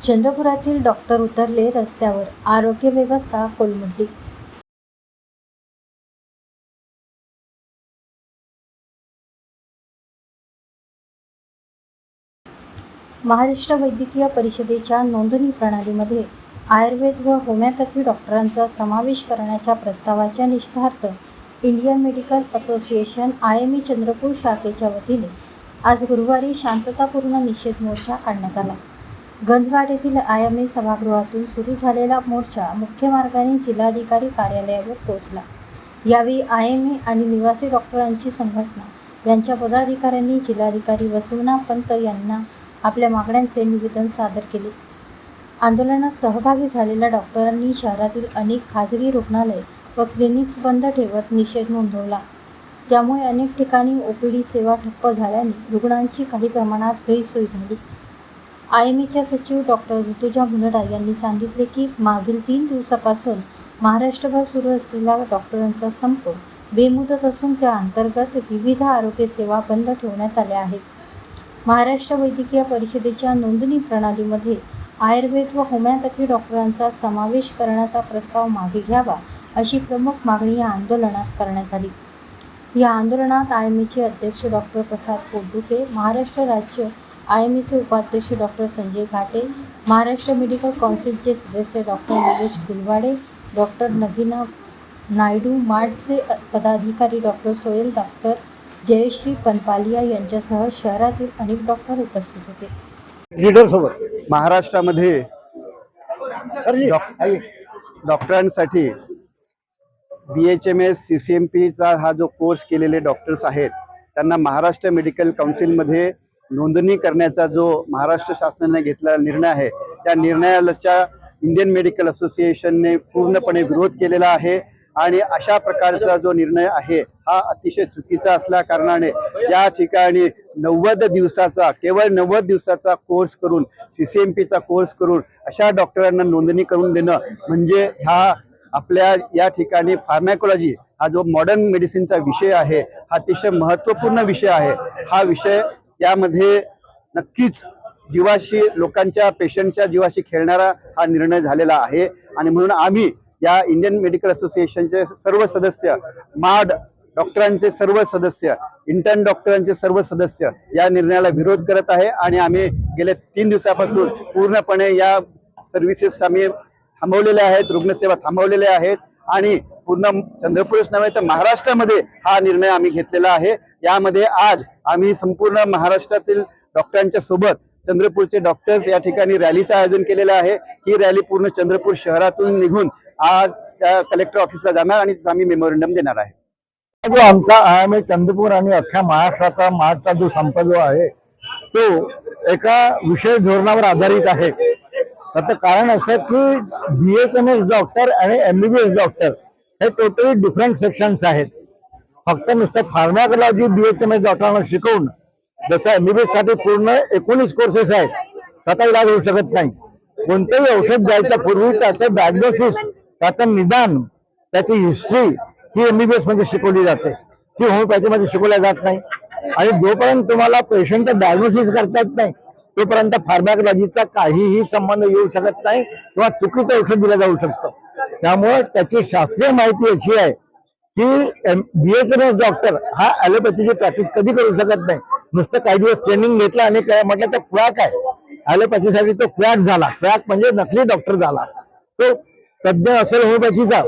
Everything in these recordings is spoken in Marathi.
चंद्रपुरातील डॉक्टर उतरले रस्त्यावर, आरोग्य व्यवस्था कोलमडली। महाराष्ट्र वैद्यकीय परिषदेच्या नोंदणी प्रणालीमध्ये आयुर्वेद व होमिओपॅथी डॉक्टरांचा समावेश करण्याच्या प्रस्तावाच्या निषेधार्थ Indian medical association IME Chandrapur शाखेच्या वतीने आज गुरुवारी शांततापूर्ण निषेध मोर्चा काढण्यात आला। गंजवाड येथील IME सभागृहातून सुरू झालेला मोर्चा मुख्य मार्गाने जिल्हाधिकारी कार्यालयावर पोहोचला। यावेळी IME आणि निवासी डॉक्टरांची संघटना यांच्या पदाधिकाऱ्यांनी जिल्हाधिकारी वसुंधरा पंत यांना आपल्या मागण्यांचे निवेदन सादर केले। आंदोलनात सहभागी झालेल्या डॉक्टरांनी शहरातील अनेक खाजगी रुग्णालय व क्लिनिक्स बंद ठेवत निषेध नोंदवला। त्यामुळे अनेक ठिकाणी OPD सेवा ठप्प झाल्याने रुग्णांची काही प्रमाणात गैरसोय झाली। IMEच्या सचिव डॉक्टर ऋतुजा मुंदडा यांनी सांगितले की मागील 3 दिवसापासून महाराष्ट्रभर सुरू असलेला डॉक्टरांचा संप बेमुदत असून त्या अंतर्गत विविध आरोग्य सेवा बंद ठेवण्यात आल्या आहेत। महाराष्ट्र वैद्यकीय परिषदेच्या नोंदणी प्रणालीमध्ये आयुर्वेद व होमिओपॅथी डॉक्टरांचा समावेश करण्याचा प्रस्ताव मागे घ्यावा अशी प्रमुख मागणी या आंदोलनात करण्यात आली। या आंदोलनात IMEचे अध्यक्ष डॉक्टर प्रसाद पोटदुखे, महाराष्ट्र राज्य IMEचे उपाध्यक्ष डॉक्टर संजय घाटे, महाराष्ट्र मेडिकल काउन्सिलचे सदस्य डॉक्टर निलेश गुलवाडे, डॉक्टर नगीना नायडू, मार्टचे पदाधिकारी डॉक्टर सोहेल, डॉक्टर जयश्री पनपालिया यांच्यासह शहरातील अनेक डॉक्टर उपस्थित होते। लीडरसोबत महाराष्ट्रामध्ये डॉक्टरांसाठी BHMS CCMPचा हा जो कोर्स केलेले डॉक्टर्स आहेत त्यांना महाराष्ट्र मेडिकल काउन्सिलमध्ये नोंदणी करण्याचा जो महाराष्ट्र शासनाने घेतलेला निर्णय आहे त्या निर्णयाच्या इंडियन मेडिकल असोसिएशनने पूर्णपणे विरोध केलेला आहे आणि अशा प्रकारचा जो निर्णय आहे हा अतिशय चुकीचा असल्या कारणाने या ठिकाणी 90 दिवसाचा केवळ 90 दिवसाचा कोर्स करून CCMPचा कोर्स करून अशा डॉक्टरांना नोंदणी करून देणं म्हणजे हा आपल्या या ठिकाणी फार्मॅकोलॉजी हा जो मॉडर्न मेडिसिनचा विषय आहे हा अतिशय महत्त्वपूर्ण विषय आहे। हा विषय यामध्ये नक्कीच जीवाशी लोकांच्या पेशंटच्या जीवाशी खेळणारा हा निर्णय झालेला आहे आणि म्हणून आम्ही या इंडियन मेडिकल असोसिएशनचे सर्व सदस्य, माड डॉक्टरांचे सर्व सदस्य, इंटर्न डॉक्टरांचे सर्व सदस्य या निर्णयाला विरोध करत आहे आणि आम्ही गेल्या 3 दिवसापासून पूर्णपणे या सर्व्हिसेस आम्ही थांबवलेल्या आहेत, रुग्णसेवा थांबवलेल्या आहेत आणि पूर्ण चंद्रपूरच नव्हे तर महाराष्ट्रामध्ये हा निर्णय आम्ही घेतलेला आहे। यामध्ये आज आम्ही संपूर्ण महाराष्ट्रातील डॉक्टरांच्या सोबत चंद्रपूरचे डॉक्टर्स या ठिकाणी रॅलीचं आयोजन केलेलं आहे। ही रॅली पूर्ण चंद्रपूर शहरातून निघून आज कलेक्टर ऑफिसला जाणार आणि आम्ही मेमोरंडम देणार आहे। जो आमचा IME चंद्रपूर आणि अख्ख्या महाराष्ट्राचा मार्चचा जो संप जो आहे तो एका विशेष धोरणावर आधारित आहे। त्याचं कारण असं की BHMS डॉक्टर आणि MBBS डॉक्टर हे टोटली डिफरंट सेक्शन्स आहेत। फक्त नुसतं फार्मॅकोलॉजी BHMS डॉक्टरांना शिकवून जसं MBBS साठी पूर्ण 19 कोर्सेस आहेत त्याचा इलाज होऊ शकत नाही। कोणतेही औषध द्यायच्या पूर्वी त्याचं डायग्नोसिस, त्याचं निदान, त्याची हिस्ट्री ही MBBS मध्ये शिकवली जाते, ती होमिओपॅथीमध्ये शिकवल्या जात नाही। आणि जोपर्यंत तुम्हाला पेशंटचं डायग्नोसिस करता येत नाही तोपर्यंत फार्मॅकोलॉजीचा काहीही संबंध येऊ शकत नाही किंवा चुकीचं औषध दिलं जाऊ शकतं। त्यामुळे त्याची शास्त्रीय माहिती अशी आहे की BHMS डॉक्टर हा ॲलोपॅथीची प्रॅक्टिस कधी करू शकत नाही। नुसतं काही दिवस ट्रेनिंग घेतलं आणि काय म्हटलं तर क्वॅक आहे, ॲलोपॅथीसाठी तो क्वॅक झाला, क्वॅक म्हणजे नकली डॉक्टर झाला। तो तज्ज्ञ असेल होमिओपॅथीचा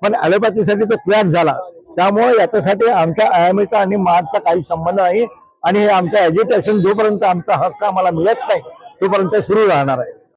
पण ॲलोपॅथीसाठी तो क्वॅक झाला। त्यामुळे याच्यासाठी आमच्या IMEचा आणि मार्चचा काही संबंध नाही आणि हे आमचं ॲजिटेशन जोपर्यंत आमचा हक्क आम्हाला मिळत नाही तोपर्यंत सुरू राहणार आहे।